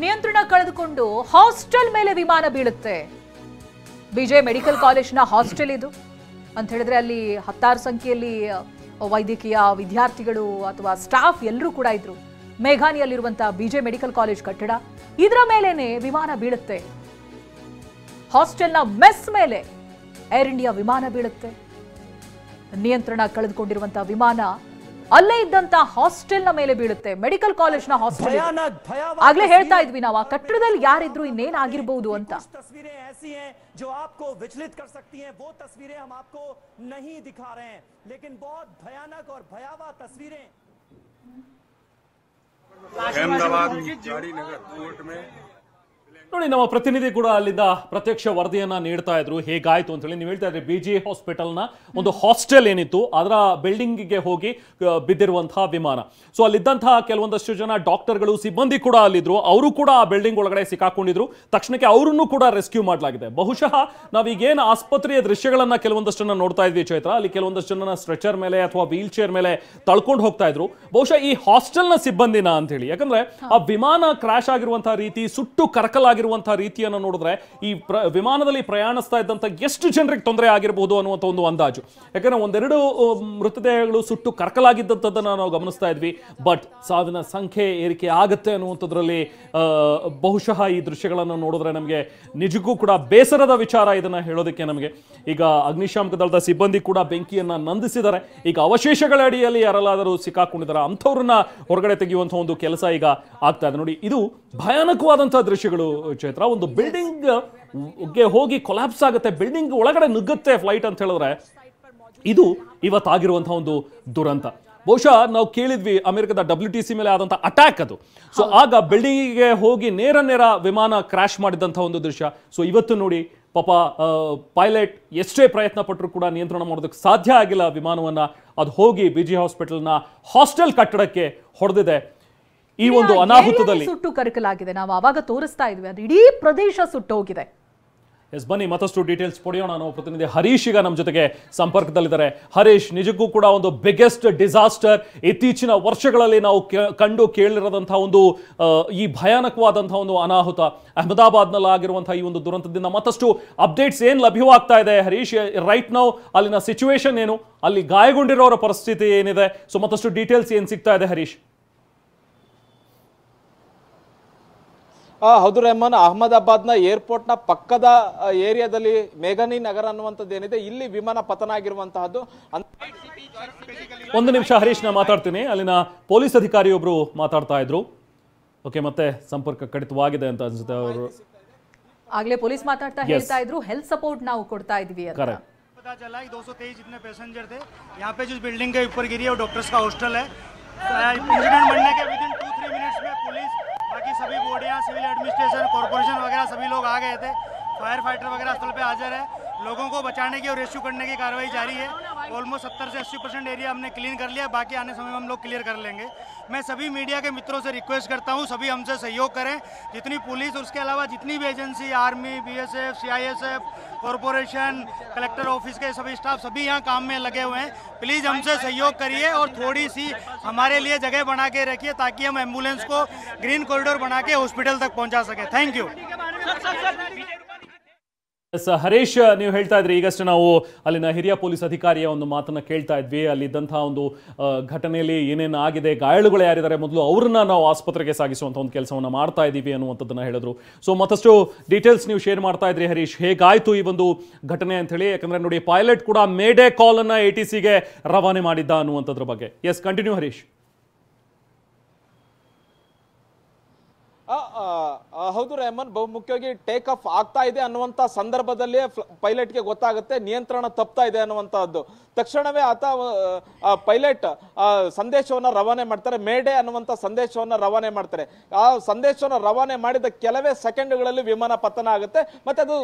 ನಿಯಂತ್ರಣ ಕಳೆದುಕೊಂಡು ಹಾಸ್ಟೆಲ್ ಮೇಲೆ ವಿಮಾನ ಬೀಳುತ್ತೆ. ಬಿಜೆ ಮೆಡಿಕಲ್ ಕಾಲೇಜ್ನ ಹಾಸ್ಟೆಲ್ ಇದು ಅಂತ ಹೇಳಿದ್ರೆ ಅಲ್ಲಿ ಹತ್ತಾರು ಸಂಖ್ಯೆಯಲ್ಲಿ ವೈದ್ಯಕೀಯ ವಿದ್ಯಾರ್ಥಿಗಳು ಅಥವಾ ಸ್ಟಾಫ್ ಎಲ್ಲರೂ ಕೂಡ ಇದ್ರು. ಮೇಘಾನಿಯಲ್ಲಿರುವಂತಹ ಬಿಜೆ ಮೆಡಿಕಲ್ ಕಾಲೇಜ್ ಕಟ್ಟಡ, ಇದರ ಮೇಲೇನೆ ವಿಮಾನ ಬೀಳುತ್ತೆ. ಹಾಸ್ಟೆಲ್ನ ಮೆಸ್ ಮೇಲೆ ಏರ್ ಇಂಡಿಯಾ ವಿಮಾನ ಬೀಳುತ್ತೆ. ನಿಯಂತ್ರಣ ಕಳೆದುಕೊಂಡಿರುವಂತಹ ವಿಮಾನ ಅಲ್ಲೇ ಇದ್ದಂತ ಹಾಸ್ಟೆಲ್ನ ಮೇಲೆ ಬೀಳುತ್ತೆ. ಮೆಡಿಕಲ್ ಕಾಲೇಜ್ನ ಹಾಸ್ಟೆಲ್. ಆಗ್ಲೇ ಹೇಳ್ತಾ ಇದ್ವಿ ನಾವು, ಆ ಕಟ್ಟಡದಲ್ಲಿ ಯಾರಿದ್ರು ಇನ್ನೇನಾಗಿರಬಹುದು ಅಂತ. तस्वीरें ऐसी हैं जो आपको विचलित कर सकती हैं, वो तस्वीरें हम आपको नहीं दिखा रहे हैं, लेकिन बहुत भयानक और भयावह तस्वीरें। अहमदाबाद गाड़ीनगर कोर्ट में ನೋಡಿ, ನಮ್ಮ ಪ್ರತಿನಿಧಿ ಕೂಡ ಅಲ್ಲಿಂದ ಪ್ರತ್ಯಕ್ಷ ವರದಿಯನ್ನ ನೀಡ್ತಾ ಇದ್ರು ಹೇಗಾಯ್ತು ಅಂತ ಹೇಳಿ. ನೀವು ಹೇಳ್ತಾ ಇದ್ರಿ ಬಿಜಿ ಹಾಸ್ಪಿಟಲ್ನ ಒಂದು ಹಾಸ್ಟೆಲ್ ಏನಿತ್ತು ಅದರ ಬಿಲ್ಡಿಂಗ್ಗೆ ಹೋಗಿ ಬಿದ್ದಿರುವಂತಹ ವಿಮಾನ. ಸೊ ಅಲ್ಲಿದ್ದಂತಹ ಕೆಲವೊಂದಷ್ಟು ಜನ ಡಾಕ್ಟರ್ಗಳು, ಸಿಬ್ಬಂದಿ ಕೂಡ ಅಲ್ಲಿದ್ರು. ಅವರು ಕೂಡ ಆ ಬಿಲ್ಡಿಂಗ್ ಒಳಗಡೆ ಸಿಕ್ಕಾಕೊಂಡಿದ್ರು. ತಕ್ಷಣಕ್ಕೆ ಅವರನ್ನು ಕೂಡ ರೆಸ್ಕ್ಯೂ ಮಾಡಲಾಗಿದೆ. ಬಹುಶಃ ನಾವೀಗೇನು ಆಸ್ಪತ್ರೆಯ ದೃಶ್ಯಗಳನ್ನ ಕೆಲವೊಂದಷ್ಟನ್ನ ನೋಡ್ತಾ ಇದ್ವಿ ಚೈತ್ರ, ಅಲ್ಲಿ ಕೆಲವೊಂದಷ್ಟು ಜನ ಸ್ಟ್ರೆಚರ್ ಮೇಲೆ ಅಥವಾ ವೀಲ್ ಚೇರ್ ಮೇಲೆ ತಳ್ಕೊಂಡು ಹೋಗ್ತಾ ಇದ್ರು. ಬಹುಶಃ ಈ ಹಾಸ್ಟೆಲ್ನ ಸಿಬ್ಬಂದಿನ ಅಂತ ಹೇಳಿ, ಯಾಕಂದ್ರೆ ಆ ವಿಮಾನ ಕ್ರಾಶ್ ಆಗಿರುವಂತಹ ರೀತಿ, ಸುಟ್ಟು ಕರಕಲಾಗಿರುವಂತಹ ರೀತಿಯನ್ನು ನೋಡಿದ್ರೆ ಈ ವಿಮಾನದಲ್ಲಿ ಪ್ರಯಾಣಿಸ್ತಾ ಇದ್ದಂತ ಎಷ್ಟು ಜನರಿಗೆ ತೊಂದರೆ ಆಗಿರಬಹುದು ಅನ್ನುವಂಥ ಒಂದು ಅಂದಾಜು. ಯಾಕಂದ್ರೆ ಒಂದೆರಡು ಮೃತದೇಹಗಳು ಸುಟ್ಟು ಕರಕಲಾಗಿದ್ದಂಥದ್ದನ್ನು ನಾವು ಗಮನಿಸ್ತಾ ಇದ್ವಿ. ಬಟ್ ಸಾವಿನ ಸಂಖ್ಯೆ ಏರಿಕೆ ಆಗುತ್ತೆ ಅನ್ನುವಂಥದ್ರಲ್ಲಿ ಬಹುಶಃ ಈ ದೃಶ್ಯಗಳನ್ನು ನೋಡಿದ್ರೆ ನಮಗೆ ನಿಜಕ್ಕೂ ಕೂಡ ಬೇಸರದ ವಿಚಾರ ಇದನ್ನ ಹೇಳೋದಕ್ಕೆ ನಮಗೆ. ಈಗ ಅಗ್ನಿಶಾಮಕ ದಳದ ಸಿಬ್ಬಂದಿ ಕೂಡ ಬೆಂಕಿಯನ್ನ ನಂದಿಸಿದ್ದಾರೆ. ಈಗ ಅವಶೇಷಗಳ ಅಡಿಯಲ್ಲಿ ಯಾರೆಲ್ಲಾದರೂ ಸಿಕ್ಕಾಕೊಂಡಿದ್ದಾರೆ ಅಂಥವ್ರನ್ನ ಹೊರಗಡೆ ತೆಗೆಯುವಂಥ ಒಂದು ಕೆಲಸ ಈಗ ಆಗ್ತಾ ಇದೆ. ನೋಡಿ, ಇದು ಭಯಾನಕವಾದಂತಹ ದೃಶ್ಯಗಳು ಚೈತ್ರ. ಒಂದು ಬಿಲ್ಡಿಂಗ್ ಗೆ ಹೋಗಿ ಕೊಲಾಪ್ಸ್ ಆಗುತ್ತೆ, ಬಿಲ್ಡಿಂಗ್ ಒಳಗಡೆ ನುಗ್ಗುತ್ತೆ ಫ್ಲೈಟ್ ಅಂತ ಹೇಳಿದ್ರೆ ಇದು ಇವತ್ತಾಗಿರುವಂತಹ ಒಂದು ದುರಂತ. ಬಹುಶಃ ನಾವು ಕೇಳಿದ್ವಿ ಅಮೆರಿಕದ WTC ಮೇಲೆ ಆದಂತ ಅಟ್ಯಾಕ್ ಅದು. ಸೊ ಆಗ ಬಿಲ್ಡಿಂಗಿಗೆ ಹೋಗಿ ನೇರ ವಿಮಾನ ಕ್ರಾಶ್ ಮಾಡಿದಂತಹ ಒಂದು ದೃಶ್ಯ. ಸೊ ಇವತ್ತು ನೋಡಿ, ಪಾಪ ಪೈಲಟ್ ಎಷ್ಟೇ ಪ್ರಯತ್ನ ಪಟ್ಟರು ಕೂಡ ನಿಯಂತ್ರಣ ಮಾಡೋದಕ್ಕೆ ಸಾಧ್ಯ ಆಗಿಲ್ಲ ವಿಮಾನವನ್ನ. ಅದು ಹೋಗಿ ಬಿಜಿ ಹಾಸ್ಪಿಟಲ್ನ ಹಾಸ್ಟೆಲ್ ಕಟ್ಟಡಕ್ಕೆ ಹೊಡೆದಿದೆ. ಈ ಒಂದು ಅನಾಹುತದಲ್ಲಿ ಸುಟ್ಟು ಕರಕಲಾಗಿದೆ. ನಾವು ಆವಾಗ ತೋರಿಸ್ತಾ ಇದ್ವಿ, ಅದು ಇಡೀ ಪ್ರದೇಶ ಸುಟ್ಟು ಹೋಗಿದೆ. ಎಸ್, ಬನ್ನಿ ಮತ್ತಷ್ಟು ಡೀಟೇಲ್ಸ್ ಪಡೆಯೋಣ. ನಾವು ಪ್ರತಿನಿಧಿ ಹರೀಶ್ ಈಗ ನಮ್ಮ ಜೊತೆಗೆ ಸಂಪರ್ಕದಲ್ಲಿದ್ದಾರೆ. ಹರೀಶ್, ನಿಜಕ್ಕೂ ಕೂಡ ಒಂದು ಬಿಗ್ಗೆಸ್ಟ್ ಡಿಸಾಸ್ಟರ್ ಇತ್ತೀಚಿನ ವರ್ಷಗಳಲ್ಲಿ ನಾವು ಕಂಡು ಕೇಳಿರೋದಂತಹ ಒಂದು ಈ ಭಯಾನಕವಾದಂತಹ ಒಂದು ಅನಾಹುತ ಅಹಮದಾಬಾದ್ನಲ್ಲಿ ಆಗಿರುವಂತಹ ಈ ಒಂದು ದುರಂತದಿಂದ ಮತ್ತಷ್ಟು ಅಪ್ಡೇಟ್ಸ್ ಏನು ಲಭ್ಯವಾಗ್ತಾ ಇದೆ ಹರೀಶ್? ರೈಟ್ ನೌ ಅಲ್ಲಿನ ಸಿಚುವೇಶನ್ ಏನು, ಅಲ್ಲಿ ಗಾಯಗೊಂಡಿರೋರ ಪರಿಸ್ಥಿತಿ ಏನಿದೆ? ಸೊ ಮತ್ತಷ್ಟು ಡೀಟೇಲ್ಸ್ ಏನು ಸಿಗ್ತಾ ಇದೆ ಹರೀಶ್? ಹೌದು ರೆಹಮಾನ್, ಅಹಮದಾಬಾದ್ನ ಏರ್ಪೋರ್ಟ್ನ ಪಕ್ಕದ ಏರಿಯಾದಲ್ಲಿ ಮೇಘನಿ ನಗರ ಅನ್ನುವಂಥದ್ದು ಏನಿದೆ, ಇಲ್ಲಿ ವಿಮಾನ ಪತನ ಆಗಿರುವಂತಹದ್ದು. ಒಂದು ನಿಮಿಷ ಹರೀಶ್, ನಾ ಮಾತಾಡ್ತೀನಿ. ಅಲ್ಲಿನ ಪೊಲೀಸ್ ಅಧಿಕಾರಿಯೊಬ್ರು ಮಾತಾಡ್ತಾ ಇದ್ರು. ಓಕೆ, ಮತ್ತೆ ಸಂಪರ್ಕ ಕಡಿತವಾಗಿದೆ ಅಂತ ಅನ್ಸುತ್ತೆ. ಅವರು ಆಗ್ಲೇ ಪೊಲೀಸ್ ಮಾತಾಡ್ತಾ ಹೇಳ್ತಾ ಇದ್ರು, ಹೆಲ್ತ್ ಸಪೋರ್ಟ್ ನಾವು ಕೊಡ್ತಾ ಇದ್ವಿ ಅಂತ. पता चला कि 223 जितने पैसेंजर थे यहाँ पे जिस बिल्डिंग के ऊपर गिरी है वो डॉक्टर्स का हॉस्टल है. इंसिडेंट बनने के विदिन 2-3 मिनट्स में पुलिस, बाकी सभी बॉडियाँ, सिविल एडमिनिस्ट्रेशन, कॉर्पोरेशन वगैरह सभी लोग आ गए थे. फायर फाइटर वगैरह स्थल पे हाजिर है. लोगों को बचाने की और रेस्क्यू करने की कार्रवाई जारी है. ऑलमोस्ट 70 से 80% एरिया हमने क्लीन कर लिया, बाकी आने समय में हम लोग क्लियर कर लेंगे. मैं सभी मीडिया के मित्रों से रिक्वेस्ट करता हूं, सभी हमसे सहयोग करें. जितनी पुलिस, उसके अलावा जितनी भी agency, army, BSF, CISF, corporation, collector office के सभी स्टाफ, सभी यहाँ काम में लगे हुए हैं. प्लीज़ हमसे सहयोग करिए और थोड़ी सी हमारे लिए जगह बना के रखिए ताकि हम एम्बुलेंस को ग्रीन कॉरिडोर बना के हॉस्पिटल तक पहुँचा सकें. Thank you. ಹರೀಶ್, ನೀವು ಹೇಳ್ತಾ ಇದ್ರಿ, ಈಗಷ್ಟೇ ನಾವು ಅಲ್ಲಿನ ಹಿರಿಯ ಪೊಲೀಸ್ ಅಧಿಕಾರಿಯ ಒಂದು ಮಾತನ್ನ ಕೇಳ್ತಾ ಇದ್ವಿ. ಅಲ್ಲಿದ್ದಂತಹ ಒಂದು ಘಟನೆಯಲ್ಲಿ ಏನೇನು ಆಗಿದೆ, ಗಾಯಾಳುಗಳು ಯಾರಿದ್ದಾರೆ, ಮೊದಲು ಅವ್ರನ್ನ ನಾವು ಆಸ್ಪತ್ರೆಗೆ ಸಾಗಿಸುವಂಥ ಒಂದು ಕೆಲಸವನ್ನು ಮಾಡ್ತಾ ಇದ್ದೀವಿ ಅನ್ನುವಂಥದ್ದನ್ನ ಹೇಳಿದ್ರು. ಸೊ ಮತ್ತಷ್ಟು ಡೀಟೇಲ್ಸ್ ನೀವು ಶೇರ್ ಮಾಡ್ತಾ ಇದ್ರಿ ಹರೀಶ್, ಹೇಗಾಯ್ತು ಈ ಒಂದು ಘಟನೆ ಅಂತ ಹೇಳಿ. ಯಾಕಂದ್ರೆ ನೋಡಿ, ಪೈಲಟ್ ಕೂಡ ಮೇಡೇ ಕಾಲ್ ಅನ್ನ ATCಗೆ ರವಾನೆ ಮಾಡಿದ್ದ ಅನ್ನುವಂಥದ್ರ ಬಗ್ಗೆ. Yes, continue Harish. ಹೌದು ರೆಹಮಾನ್, ಬಹುಮುಖ್ಯವಾಗಿ ಟೇಕ್ ಆಫ್ ಆಗ್ತಾ ಇದೆ ಅನ್ನುವಂತ ಸಂದರ್ಭದಲ್ಲಿ ಪೈಲಟ್ಗೆ ಗೊತ್ತಾಗುತ್ತೆ ನಿಯಂತ್ರಣ ತಪ್ತಾ ಇದೆ ಅನ್ನುವಂತಹದ್ದು. ತಕ್ಷಣವೇ ಆತ ಪೈಲಟ್ ಸಂದೇಶವನ್ನ ರವಾನೆ ಮಾಡ್ತಾರೆ, ಮೇಡೆ ಅನ್ನುವಂತ ಸಂದೇಶವನ್ನ ರವಾನೆ ಮಾಡ್ತಾರೆ. ಆ ಸಂದೇಶವನ್ನ ರವಾನೆ ಮಾಡಿದ ಕೆಲವೇ ಸೆಕೆಂಡ್ಗಳಲ್ಲಿ ವಿಮಾನ ಪತನ ಆಗುತ್ತೆ. ಮತ್ತೆ ಅದು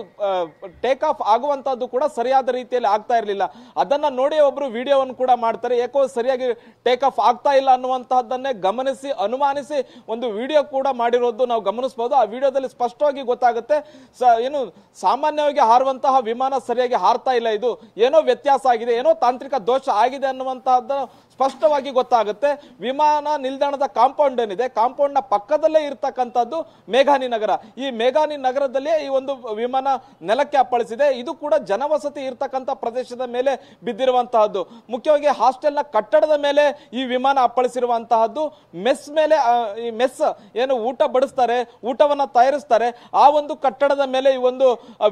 ಟೇಕ್ ಆಫ್ ಆಗುವಂತಹದ್ದು ಕೂಡ ಸರಿಯಾದ ರೀತಿಯಲ್ಲಿ ಆಗ್ತಾ ಇರಲಿಲ್ಲ. ಅದನ್ನ ನೋಡಿ ಒಬ್ರು ವಿಡಿಯೋವನ್ನು ಕೂಡ ಮಾಡ್ತಾರೆ. ಯಾಕೋ ಸರಿಯಾಗಿ ಟೇಕ್ ಆಫ್ ಆಗ್ತಾ ಇಲ್ಲ ಅನ್ನುವಂತಹದ್ದನ್ನೇ ಗಮನಿಸಿ ಅನುಮಾನಿಸಿ ಒಂದು ವಿಡಿಯೋ ಕೂಡ ಮಾಡಿರೋದು ಇರುವಂತದ್ದು ನಾವು ಗಮನಿಸಬಹುದು. ಆ ವಿಡಿಯೋದಲ್ಲಿ ಸ್ಪಷ್ಟವಾಗಿ ಗೊತ್ತಾಗುತ್ತೆ. ಏನು ಸಾಮಾನ್ಯವಾಗಿ ಹಾರುವಂತಹ ವಿಮಾನ ಸರಿಯಾಗಿ ಹಾರ್ತಾ ಇಲ್ಲ, ಇದು ಏನೋ ವ್ಯತ್ಯಾಸ ಆಗಿದೆ, ಏನೋ ತಾಂತ್ರಿಕ ದೋಷ ಆಗಿದೆ ಅನ್ನುವಂತಹದ್ದು ಸ್ಪಷ್ಟವಾಗಿ ಗೊತ್ತಾಗುತ್ತೆ. ವಿಮಾನ ನಿಲ್ದಾಣದ ಕಾಂಪೌಂಡ್ ಏನಿದೆ, ಕಾಂಪೌಂಡ್ ನ ಪಕ್ಕದಲ್ಲೇ ಇರ್ತಕ್ಕಂಥದ್ದು ಮೇಘಾನಿ ನಗರ. ಈ ಮೇಘಾನಿ ನಗರದಲ್ಲಿ ಈ ಒಂದು ವಿಮಾನ ನೆಲಕ್ಕೆ ಅಪ್ಪಳಿಸಿದೆ. ಇದು ಕೂಡ ಜನವಸತಿ ಇರ್ತಕ್ಕಂಥ ಪ್ರದೇಶದ ಮೇಲೆ ಬಿದ್ದಿರುವಂತಹದ್ದು. ಮುಖ್ಯವಾಗಿ ಹಾಸ್ಟೆಲ್ ನ ಕಟ್ಟಡದ ಮೇಲೆ ಈ ವಿಮಾನ ಅಪ್ಪಳಿಸಿರುವಂತಹದ್ದು. ಮೆಸ್ ಮೇಲೆ, ಈ ಮೆಸ್ ಏನು ಊಟ ಬಡಿಸ್ತಾರೆ, ಊಟವನ್ನ ತಯಾರಿಸ್ತಾರೆ, ಆ ಒಂದು ಕಟ್ಟಡದ ಮೇಲೆ ಈ ಒಂದು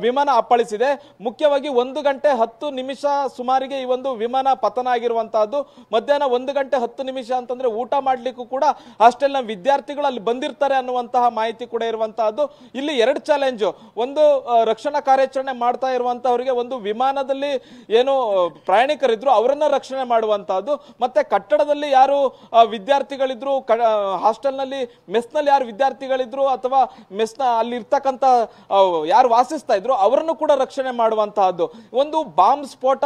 ವಿಮಾನ ಅಪ್ಪಳಿಸಿದೆ. ಮುಖ್ಯವಾಗಿ 1 ಗಂಟೆ 10 ನಿಮಿಷ ಸುಮಾರಿಗೆ ಈ ಒಂದು ವಿಮಾನ ಪತನ ಆಗಿರುವಂತಹದ್ದು. ಮಧ್ಯಾಹ್ನ 1 ಗಂಟೆ 10 ನಿಮಿಷ ಅಂತಂದ್ರೆ ಊಟ ಮಾಡ್ಲಿಕ್ಕೂ ಕೂಡ ಹಾಸ್ಟೆಲ್ ನ ವಿದ್ಯಾರ್ಥಿಗಳು ಅಲ್ಲಿ ಬಂದಿರ್ತಾರೆ ಅನ್ನುವಂತಹ ಮಾಹಿತಿ ಕೂಡ ಇರುವಂತಹದ್ದು. ಇಲ್ಲಿ 2 ಚಾಲೆಂಜ್. ಒಂದು, ರಕ್ಷಣಾ ಕಾರ್ಯಾಚರಣೆ ಮಾಡ್ತಾ ಇರುವಂತಹವರಿಗೆ ಒಂದು ವಿಮಾನದಲ್ಲಿ ಏನು ಪ್ರಯಾಣಿಕರಿದ್ರು ಅವರನ್ನ ರಕ್ಷಣೆ ಮಾಡುವಂತಹದ್ದು, ಮತ್ತೆ ಕಟ್ಟಡದಲ್ಲಿ ಯಾರು ವಿದ್ಯಾರ್ಥಿಗಳಿದ್ರು, ಹಾಸ್ಟೆಲ್ ನಲ್ಲಿ ಮೆಸ್ ನಲ್ಲಿ ಯಾರು ವಿದ್ಯಾರ್ಥಿಗಳಿದ್ರು ಅಥವಾ ಮೆಸ್ ನ ಅಲ್ಲಿ ಇರ್ತಕ್ಕಂಥ ಯಾರು ವಾಸಿಸ್ತಾ ಇದ್ರು ಅವರನ್ನು ಕೂಡ ರಕ್ಷಣೆ ಮಾಡುವಂತಹದ್ದು. ಒಂದು ಬಾಂಬ್ ಸ್ಫೋಟ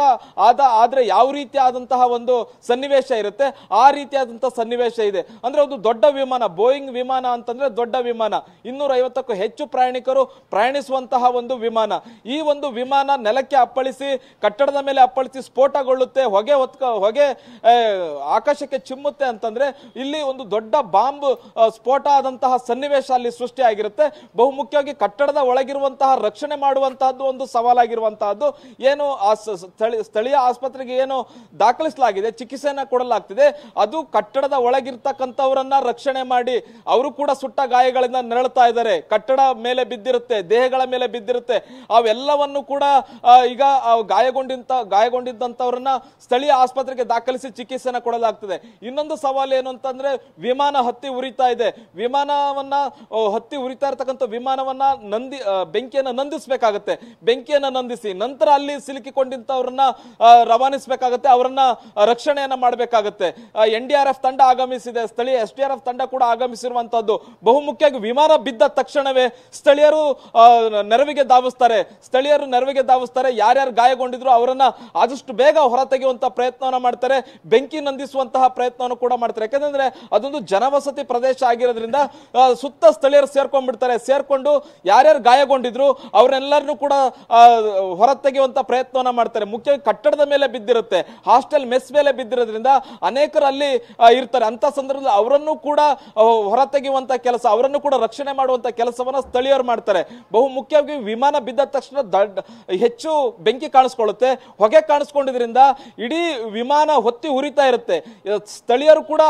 ಆದ್ರೆ ಯಾವ ರೀತಿ ಆದಂತಹ ಒಂದು ಸನ್ನಿವೇಶ ಇರುತ್ತೆ, ಆ ರೀತಿಯಾದಂತಹ ಸನ್ನಿವೇಶ ಇದೆ. ಅಂದ್ರೆ ಒಂದು ದೊಡ್ಡ ವಿಮಾನ, ಬೋಯಿಂಗ್ ವಿಮಾನ ಅಂತಂದ್ರೆ ದೊಡ್ಡ ವಿಮಾನ, 250ಕ್ಕೂ ಹೆಚ್ಚು ಪ್ರಯಾಣಿಕರು ಪ್ರಯಾಣಿಸುವಂತಹ ಒಂದು ವಿಮಾನ. ಈ ಒಂದು ವಿಮಾನ ನೆಲಕ್ಕೆ ಅಪ್ಪಳಿಸಿ, ಕಟ್ಟಡದ ಮೇಲೆ ಅಪ್ಪಳಿಸಿ ಸ್ಫೋಟಗೊಳ್ಳುತ್ತೆ, ಹೊಗೆ ಆಕಾಶಕ್ಕೆ ಚಿಮ್ಮುತ್ತೆ ಅಂತಂದ್ರೆ ಇಲ್ಲಿ ಒಂದು ದೊಡ್ಡ ಬಾಂಬ್ ಸ್ಫೋಟ ಆದಂತಹ ಸನ್ನಿವೇಶ ಅಲ್ಲಿ ಸೃಷ್ಟಿಯಾಗಿರುತ್ತೆ. ಬಹುಮುಖ್ಯವಾಗಿ ಕಟ್ಟಡದ ಒಳಗಿರುವಂತಹ ರಕ್ಷಣೆ ಮಾಡುವಂತಹದ್ದು ಒಂದು ಸವಾಲಾಗಿರುವಂತಹದ್ದು. ಏನು ಸ್ಥಳೀಯ ಆಸ್ಪತ್ರೆಗೆ ಏನು ದಾಖಲಿಸಲಾಗಿದೆ, ಚಿಕಿತ್ಸೆಯನ್ನ ಕೊಡಲಾಗ್ತಿದೆ, ಅದು ಕಟ್ಟಡದ ಒಳಗಿರ್ತಕ್ಕಂಥವರನ್ನ ರಕ್ಷಣೆ ಮಾಡಿ, ಅವರು ಕೂಡ ಸುಟ್ಟ ಗಾಯಗಳಿಂದ ನರಳುತ್ತಾ ಇದ್ದಾರೆ. ಕಟ್ಟಡ ಮೇಲೆ ಬಿದ್ದಿರುತ್ತೆ, ದೇಹಗಳ ಮೇಲೆ ಬಿದ್ದಿರುತ್ತೆ, ಅವೆಲ್ಲವನ್ನು ಕೂಡ ಈಗ ಗಾಯಗೊಂಡಿದ್ದಂತವರನ್ನ ಸ್ಥಳೀಯ ಆಸ್ಪತ್ರೆಗೆ ದಾಖಲಿಸಿ ಚಿಕಿತ್ಸೆನ ಕೊಡಲಾಗ್ತದೆ. ಇನ್ನೊಂದು ಸವಾಲು ಏನು ಅಂತಂದ್ರೆ ವಿಮಾನ ಹತ್ತಿ ಉರಿತಾ ಇದೆ. ವಿಮಾನವನ್ನ ಹತ್ತಿ ಉರಿತಾ ಇರತಕ್ಕಂಥ ವಿಮಾನವನ್ನ ಬೆಂಕಿಯನ್ನ ನಂದಿಸಬೇಕಾಗುತ್ತೆ. ಬೆಂಕಿಯನ್ನ ನಂದಿಸಿ ನಂತರ ಅಲ್ಲಿ ಸಿಲುಕಿಕೊಂಡಿದ್ದವರನ್ನ ರವಾನಿಸಬೇಕಾಗುತ್ತೆ, ಅವರನ್ನ ರಕ್ಷಣೆಯನ್ನ ಮಾಡಬೇಕಾಗುತ್ತೆ. NDRF ತಂಡ ಆಗಮಿಸಿದೆ, ಸ್ಥಳೀಯ SDRF ತಂಡ ಕೂಡ ಆಗಮಿಸಿರುವಂತಹದ್ದು. ಬಹುಮುಖ್ಯವಾಗಿ ವಿಮಾನ ಬಿದ್ದ ತಕ್ಷಣವೇ ಸ್ಥಳೀಯರು ನೆರವಿಗೆ ಧಾವಿಸ್ತಾರೆ. ಯಾರ್ಯಾರು ಗಾಯಗೊಂಡಿದ್ರು ಅವರನ್ನ ಆದಷ್ಟು ಬೇಗ ಹೊರತೆಗೆಯುವಂತ ಪ್ರಯತ್ನವನ್ನ ಮಾಡ್ತಾರೆ, ಬೆಂಕಿ ನಂದಿಸುವಂತಹ ಪ್ರಯತ್ನವನ್ನು ಕೂಡ ಮಾಡ್ತಾರೆ. ಯಾಕಂದ್ರೆ ಅದೊಂದು ಜನವಸತಿ ಪ್ರದೇಶ ಆಗಿರೋದ್ರಿಂದ ಸುತ್ತ ಸ್ಥಳೀಯರು ಸೇರ್ಕೊಂಡು ಯಾರ್ಯಾರು ಗಾಯಗೊಂಡಿದ್ರು ಅವರೆಲ್ಲರನ್ನು ಕೂಡ ಹೊರತೆಗೆಯುವಂತ ಪ್ರಯತ್ನವನ್ನ ಮಾಡ್ತಾರೆ. ಮುಖ್ಯವಾಗಿ ಕಟ್ಟಡದ ಮೇಲೆ ಬಿದ್ದಿರುತ್ತೆ, ಹಾಸ್ಟೆಲ್ ಮೆಸ್ ಮೇಲೆ ಬಿದ್ದಿರೋದ್ರಿಂದ ಅನೇಕರು ಅಲ್ಲಿ ಇರ್ತಾರೆ. ಅಂತ ಸಂದರ್ಭದಲ್ಲಿ ಅವರನ್ನು ಕೂಡ ಹೊರತೆಗೆಯುವಂತ ಕೆಲಸ, ಅವರನ್ನು ಕೂಡ ರಕ್ಷಣೆ ಮಾಡುವಂತ ಕೆಲಸವನ್ನ ಸ್ಥಳೀಯರು ಮಾಡ್ತಾರೆ. ಬಹುಮುಖ್ಯವಾಗಿ ವಿಮಾನ ಬಿದ್ದ ತಕ್ಷಣ ಹೆಚ್ಚು ಬೆಂಕಿ ಕಾಣಿಸ್ಕೊಳ್ಳುತ್ತೆ, ಹೊಗೆ ಕಾಣಿಸ್ಕೊಂಡಿದ್ರಿಂದ ಇಡೀ ವಿಮಾನ ಹೊತ್ತಿ ಉರಿತಾ ಇರುತ್ತೆ. ಸ್ಥಳೀಯರು ಕೂಡ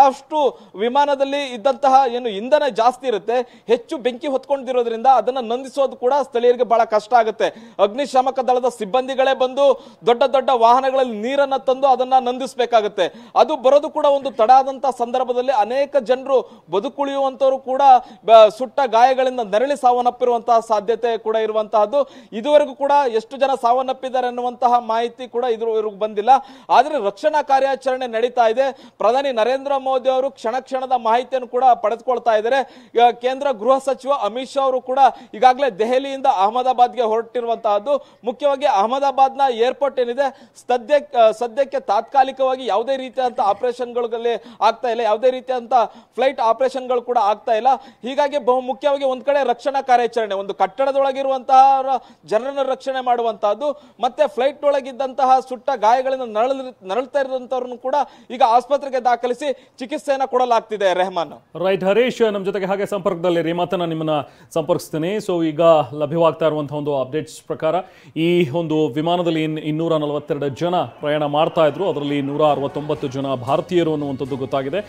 ಅಷ್ಟು ವಿಮಾನದಲ್ಲಿ ಇದ್ದಂತಹ ಏನು ಇಂಧನ ಜಾಸ್ತಿ ಇರುತ್ತೆ, ಹೆಚ್ಚು ಬೆಂಕಿ ಹೊತ್ಕೊಂಡಿರೋದ್ರಿಂದ ಅದನ್ನ ನಂದಿಸೋದು ಕೂಡ ಸ್ಥಳೀಯರಿಗೆ ಬಹಳ ಕಷ್ಟ ಆಗುತ್ತೆ. ಅಗ್ನಿಶಾಮಕ ದಳದ ಸಿಬ್ಬಂದಿಗಳೇ ಬಂದು ದೊಡ್ಡ ದೊಡ್ಡ ವಾಹನಗಳಲ್ಲಿ ನೀರನ್ನ ತಂದು ಅದನ್ನ ನಂದಿಸಬೇಕಾಗುತ್ತೆ. ಅದು ಬರೋದು ಕೂಡ ಒಂದು ತಡ ಆದಂತಹ ಸಂದರ್ಭದಲ್ಲಿ ಅನೇಕ ಜನರು ಬದುಕುಳಿಯುವಂತವರು ಕೂಡ ಸುಟ್ಟ ಗಾಯಗಳಿಂದ ನರಳಿ ಸಾವನ್ನಪ್ಪಿರುವಂತಹ ಸಾಧ್ಯತೆ ಕೂಡ ಇರುವಂತಹದ್ದು. ಇದುವರೆಗೂ ಕೂಡ ಎಷ್ಟು ಜನ ಸಾವನ್ನಪ್ಪಿದ್ದಾರೆ ಅನ್ನುವಂತಹ ಮಾಹಿತಿ ಕೂಡ ಇದುವರೆಗೂ ಬಂದಿಲ್ಲ. ಆದ್ರೆ ರಕ್ಷಣಾ ಕಾರ್ಯಾಚರಣೆ ನಡೀತಾ ಇದೆ. ಪ್ರಧಾನಿ ನರೇಂದ್ರ ಮೋದಿ ಅವರು ಕ್ಷಣದ ಮಾಹಿತಿಯನ್ನು ಕೂಡ ಪಡೆದುಕೊಳ್ತಾ ಇದ್ದಾರೆ. ಕೇಂದ್ರ ಗೃಹ ಸಚಿವ ಅಮಿತ್ ಶಾ ಅವರು ಕೂಡ ಈಗಾಗಲೇ ದೆಹಲಿಯಿಂದ ಅಹಮದಾಬಾದ್ಗೆ ಹೊರಟಿರುವಂತಹದ್ದು. ಮುಖ್ಯವಾಗಿ ಅಹಮದಾಬಾದ್ ನ ಏರ್ಪೋರ್ಟ್ ಏನಿದೆ, ಸದ್ಯಕ್ಕೆ ತಾತ್ಕಾಲಿಕವಾಗಿ ಯಾವುದೇ ರೀತಿಯಾದಂತಹ ಆಪರೇಷನ್ಗಳಲ್ಲಿ ಆಗ್ತಾ ಇಲ್ಲ, ಯಾವುದೇ ರೀತಿಯಾದಂತಹ ಫ್ಲೈಟ್ ಆಪರೇಷನ್ಗಳು ಕೂಡ ಆಗ್ತಾ ಇಲ್ಲ. ಹೀಗಾಗಿ ಬಹುಮುಖ್ಯವಾಗಿ ಒಂದ್ ಕಡೆ ರಕ್ಷಣಾ ಕಾರ್ಯಾಚರಣೆ, ಒಂದು ಕಟ್ಟಡದೊಳಗಿರುವಂತಹ ಜನರನ್ನು ರಕ್ಷಣೆ ಮಾಡುವಂತಹದ್ದು, ಮತ್ತೆ ಫ್ಲೈಟ್ ಒಳಗಿದ್ದಂತಹ ಸುಟ್ಟ ಗಾಯಗಳಿಂದ ನರಳ್ತಾ ಇರುವಂತವ್ರನ್ನು ಕೂಡ ಈಗ ಆಸ್ಪತ್ರೆಗೆ ದಾಖಲಿಸಿ ಚಿಕಿತ್ಸೆಯನ್ನು ಕೊಡಲಾಗ್ತಿದೆ. ರೆಹಮಾನ್. ರೈಟ್ ಹರೀಶ್, ನಮ್ಮ ಜೊತೆಗೆ ಹಾಗೆ ಸಂಪರ್ಕದಲ್ಲಿ ಮಾತನ್ನ ನಿಮ್ಮನ್ನ ಸಂಪರ್ಕಿಸ್ತೀನಿ. ಸೊ ಈಗ ಲಭ್ಯವಾಗ್ತಾ ಇರುವಂತಹ ಒಂದು ಅಪ್ಡೇಟ್ಸ್ ಪ್ರಕಾರ ಈ ಒಂದು ವಿಮಾನದಲ್ಲಿ 242 ಜನ ಪ್ರಯಾಣ ಮಾಡ್ತಾ ಇದ್ರು, ಅದರಲ್ಲಿ 169 ಜನ ಭಾರತೀಯರು ಅನ್ನುವಂಥದ್ದು ಗೊತ್ತಾಗಿದೆ.